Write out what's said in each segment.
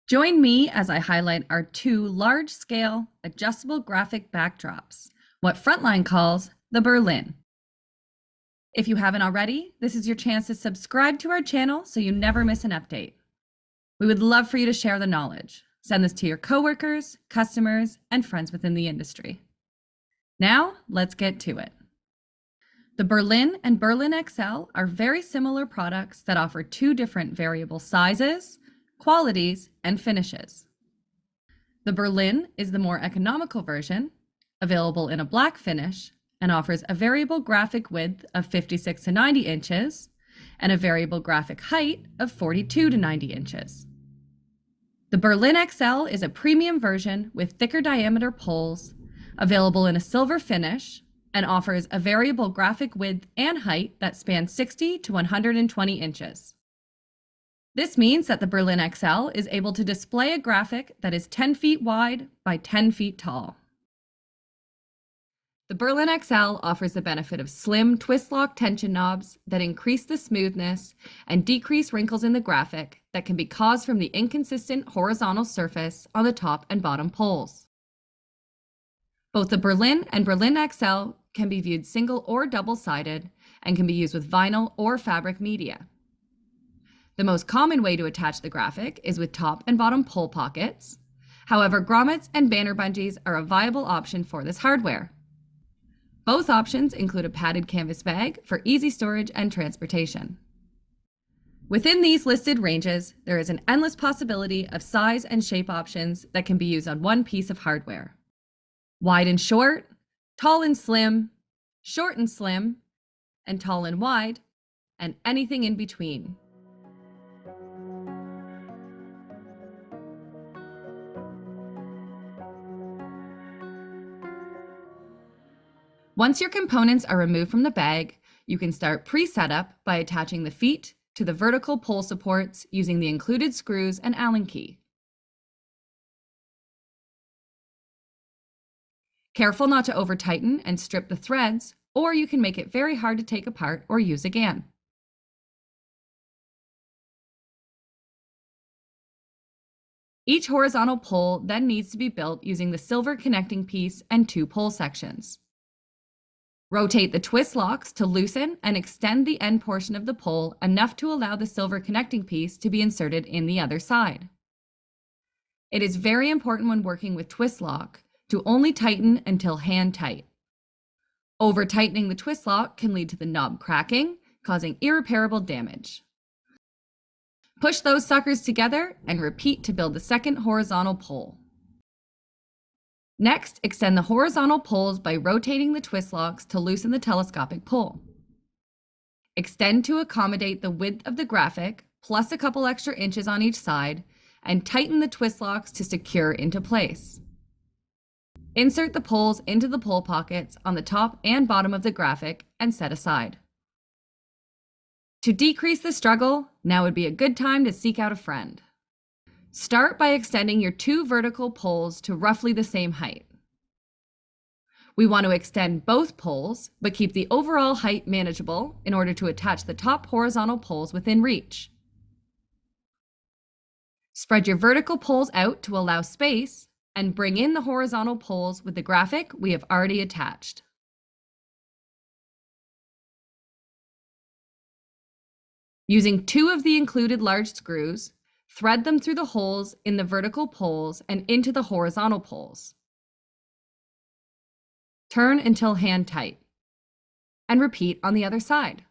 Join me as I highlight our two large-scale adjustable graphic backdrops, what Frontline calls the Berlin. If you haven't already, this is your chance to subscribe to our channel so you never miss an update. We would love for you to share the knowledge. Send this to your coworkers, customers, and friends within the industry. Now, let's get to it. The Berlin and Berlin XL are very similar products that offer two different variable sizes, qualities, and finishes. The Berlin is the more economical version, available in a black finish, and offers a variable graphic width of 56 to 90 inches and a variable graphic height of 42 to 90 inches. The Berlin XL is a premium version with thicker diameter poles, available in a silver finish, and offers a variable graphic width and height that spans 60 to 120 inches. This means that the Berlin XL is able to display a graphic that is 10 feet wide by 10 feet tall. The Berlin XL offers the benefit of slim twist-lock tension knobs that increase the smoothness and decrease wrinkles in the graphic that can be caused from the inconsistent horizontal surface on the top and bottom poles. Both the Berlin and Berlin XL can be viewed single or double-sided and can be used with vinyl or fabric media. The most common way to attach the graphic is with top and bottom pole pockets. However, grommets and banner bungees are a viable option for this hardware. Both options include a padded canvas bag for easy storage and transportation. Within these listed ranges, there is an endless possibility of size and shape options that can be used on one piece of hardware. Wide and short, tall and slim, short and slim, and tall and wide, and anything in between. Once your components are removed from the bag, you can start pre-setup by attaching the feet to the vertical pole supports using the included screws and Allen key. Careful not to over-tighten and strip the threads, or you can make it very hard to take apart or use again. Each horizontal pole then needs to be built using the silver connecting piece and two pole sections. Rotate the twist locks to loosen and extend the end portion of the pole enough to allow the silver connecting piece to be inserted in the other side. It is very important when working with twist lock to only tighten until hand tight. Over tightening the twist lock can lead to the knob cracking, causing irreparable damage. Push those suckers together and repeat to build the second horizontal pole. Next, extend the horizontal poles by rotating the twist locks to loosen the telescopic pole. Extend to accommodate the width of the graphic, plus a couple extra inches on each side, and tighten the twist locks to secure into place. Insert the poles into the pole pockets on the top and bottom of the graphic and set aside. To decrease the struggle, now would be a good time to seek out a friend. Start by extending your two vertical poles to roughly the same height. We want to extend both poles, but keep the overall height manageable in order to attach the top horizontal poles within reach. Spread your vertical poles out to allow space and bring in the horizontal poles with the graphic we have already attached. Using two of the included large screws, thread them through the holes in the vertical poles and into the horizontal poles. Turn until hand tight, and repeat on the other side.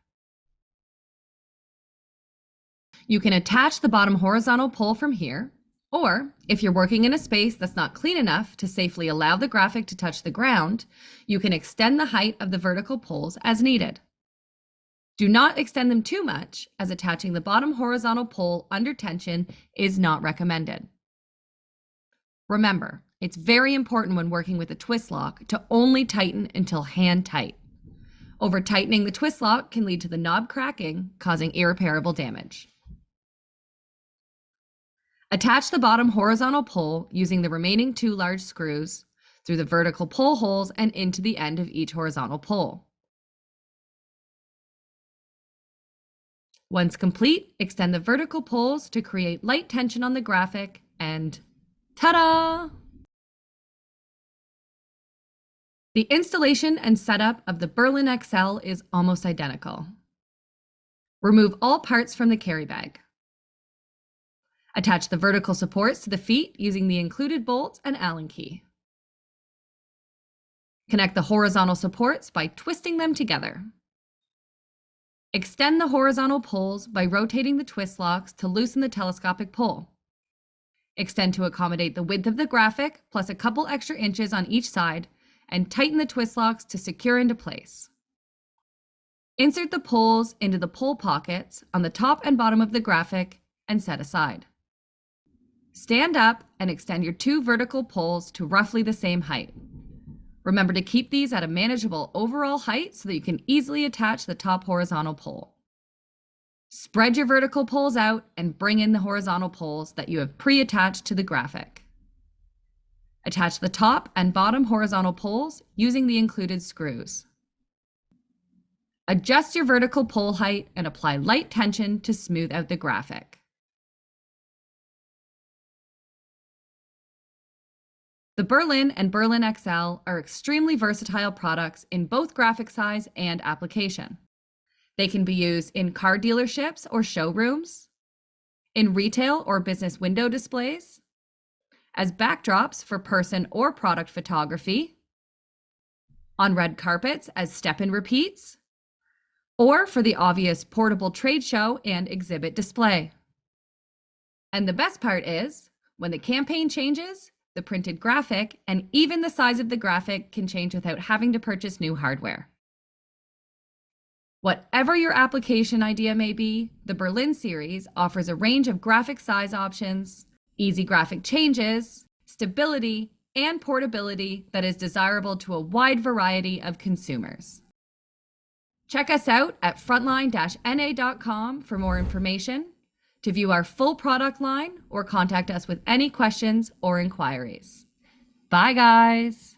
You can attach the bottom horizontal pole from here, or if you're working in a space that's not clean enough to safely allow the graphic to touch the ground, you can extend the height of the vertical poles as needed. Do not extend them too much, as attaching the bottom horizontal pole under tension is not recommended. Remember, it's very important when working with a twist lock to only tighten until hand tight. Over tightening the twist lock can lead to the knob cracking, causing irreparable damage. Attach the bottom horizontal pole using the remaining two large screws through the vertical pole holes and into the end of each horizontal pole. Once complete, extend the vertical poles to create light tension on the graphic and ta-da! The installation and setup of the Berlin XL is almost identical. Remove all parts from the carry bag. Attach the vertical supports to the feet using the included bolts and Allen key. Connect the horizontal supports by twisting them together. Extend the horizontal poles by rotating the twist locks to loosen the telescopic pole. Extend to accommodate the width of the graphic, plus a couple extra inches on each side, and tighten the twist locks to secure into place. Insert the poles into the pole pockets on the top and bottom of the graphic and set aside. Stand up and extend your two vertical poles to roughly the same height. Remember to keep these at a manageable overall height so that you can easily attach the top horizontal pole. Spread your vertical poles out and bring in the horizontal poles that you have pre-attached to the graphic. Attach the top and bottom horizontal poles using the included screws. Adjust your vertical pole height and apply light tension to smooth out the graphic. The Berlin and Berlin XL are extremely versatile products in both graphic size and application. They can be used in car dealerships or showrooms, in retail or business window displays, as backdrops for person or product photography, on red carpets as step-in repeats, or for the obvious portable trade show and exhibit display. And the best part is, when the campaign changes, the printed graphic and even the size of the graphic can change without having to purchase new hardware. Whatever your application idea may be, the Berlin series offers a range of graphic size options, easy graphic changes, stability, and portability that is desirable to a wide variety of consumers. Check us out at frontline-na.com for more information, to view our full product line, or contact us with any questions or inquiries. Bye, guys.